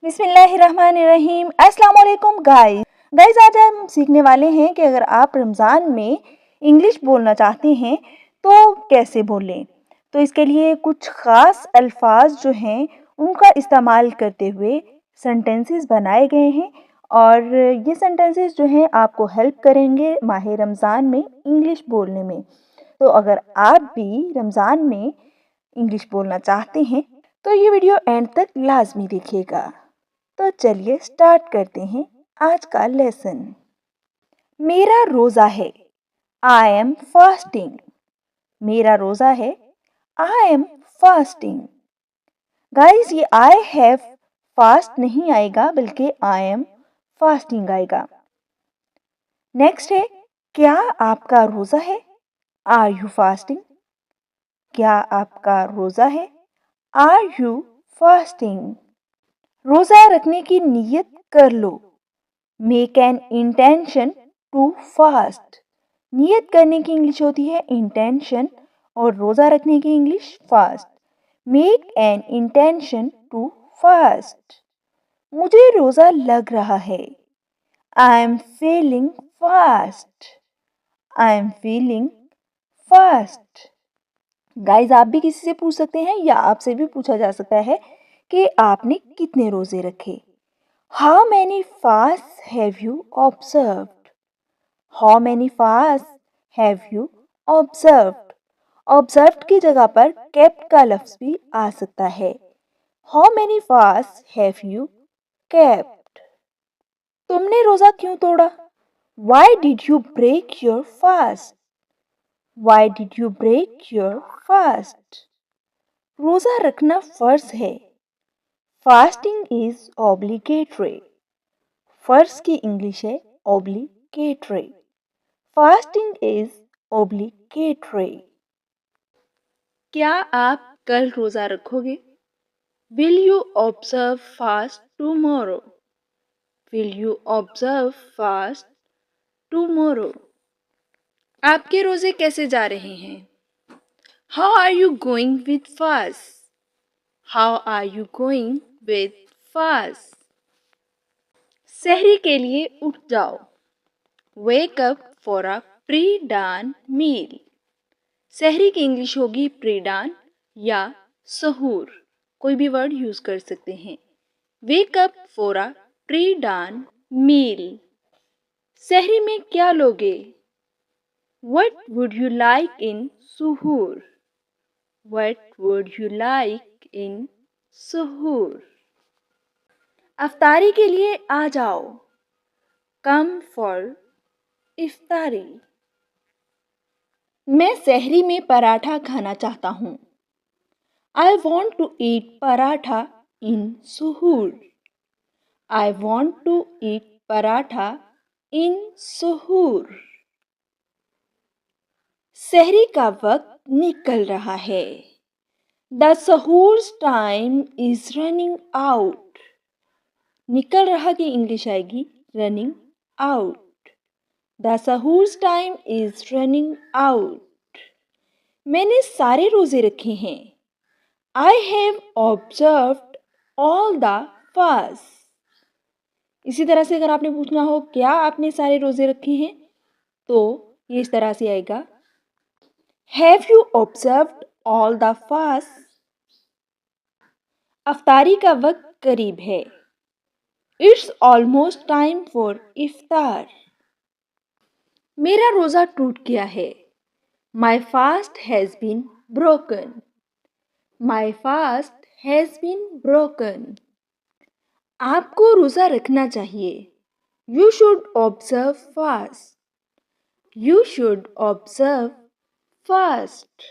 बिस्मिल्लाहिर्रहमानिर्रहीम। अस्सलाम वालेकुम गाइस आज हम सीखने वाले हैं कि अगर आप रमज़ान में इंग्लिश बोलना चाहते हैं तो कैसे बोलें। तो इसके लिए कुछ ख़ास अल्फाज जो हैं उनका इस्तेमाल करते हुए सेंटेंसेस बनाए गए हैं और ये सेंटेंसेस जो हैं आपको हेल्प करेंगे माह रमज़ान में इंग्लिश बोलने में। तो अगर आप भी रमज़ान में इंग्लिश बोलना चाहते हैं तो ये वीडियो एंड तक लाजमी देखिएगा। तो चलिए स्टार्ट करते हैं आज का लेसन। मेरा रोजा है, आई एम फास्टिंग। मेरा रोजा है, आई एम फास्टिंग। गाइस ये आई हैव फास्ट नहीं आएगा बल्कि आई एम फास्टिंग आएगा। नेक्स्ट है, क्या आपका रोजा है, आर यू फास्टिंग। क्या आपका रोजा है, आर यू फास्टिंग। रोजा रखने की नियत कर लो, make an intention to fast. नियत करने की इंग्लिश होती है इंटेंशन और रोजा रखने की English fast. Make an intention to fast. मुझे रोजा लग रहा है, I am feeling fast. I am feeling fast. Guys आप भी किसी से पूछ सकते हैं या आपसे भी पूछा जा सकता है कि आपने कितने रोजे रखे। How many fasts have you observed? How many fasts have you observed? Observed की जगह पर kept का लफ्ज भी आ सकता है। How many fasts have you kept? तुमने रोजा क्यों तोड़ा? Why did you break your fast? Why did you break your fast? रोजा रखना फर्ज है। Fasting is obligatory. फर्ज की इंग्लिश है ऑब्लिगेटरी। Fasting is obligatory. क्या आप कल रोजा रखोगे? Will you observe fast tomorrow? Will you observe fast tomorrow? आपके रोजे कैसे जा रहे हैं? How are you going with fast? How are you going with fast? सहरी के लिए उठ जाओ, wake up for a pre dawn meal. सहरी की इंग्लिश होगी प्री डान या सहूर, कोई भी वर्ड यूज कर सकते हैं। Wake up for a pre dawn meal. सहरी में क्या लोगे? What would you like in सुहूर? What would you like in सुहूर? अफ्तारी के लिए आ जाओ, कम फॉर इफ्तारी। मैं सहरी में पराठा खाना चाहता हूँ। I want to eat paratha in सुहूर। I want to eat paratha in सुहूर। सहरी का वक्त निकल रहा है। द सहूर्स टाइम इज रनिंग आउट। निकल रहा की इंग्लिश आएगी रनिंग आउट। The सहूर्स टाइम इज रनिंग आउट। मैंने सारे रोजे रखे हैं। I have observed all the fasts. इसी तरह से अगर आपने पूछना हो क्या आपने सारे रोजे रखे हैं तो ये इस तरह से आएगा, Have you observed all the fasts? अफ्तारी का वक्त करीब है। It's almost time for इफ्तार। मेरा रोजा टूट गया है। My fast has been broken. My fast has been broken. आपको रोजा रखना चाहिए। You should observe fast. You should observe fast.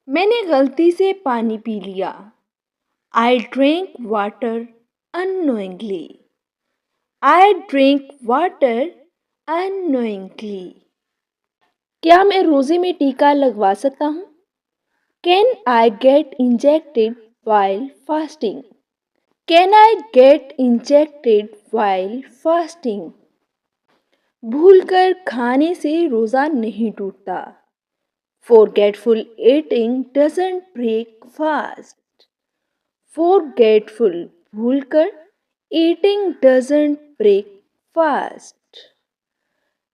मैंने गलती से पानी पी लिया। I drank water unknowingly. I drank water unknowingly. क्या मैं रोजे में टीका लगवा सकता हूँ? Can I get injected while fasting? Can I get injected while fasting? भूलकर खाने से रोजा नहीं टूटता। Forgetful eating doesn't break fast. Forgetful भूलकर eating doesn't break fast.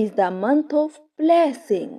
is the month of blessing.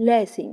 blessing.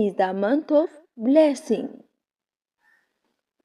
is the month of blessing.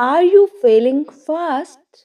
Are you feeling fast?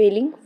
feeling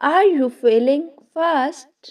Are you feeling fast?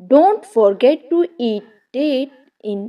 Don't forget to eat date in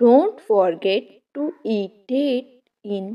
Don't forget to eat date in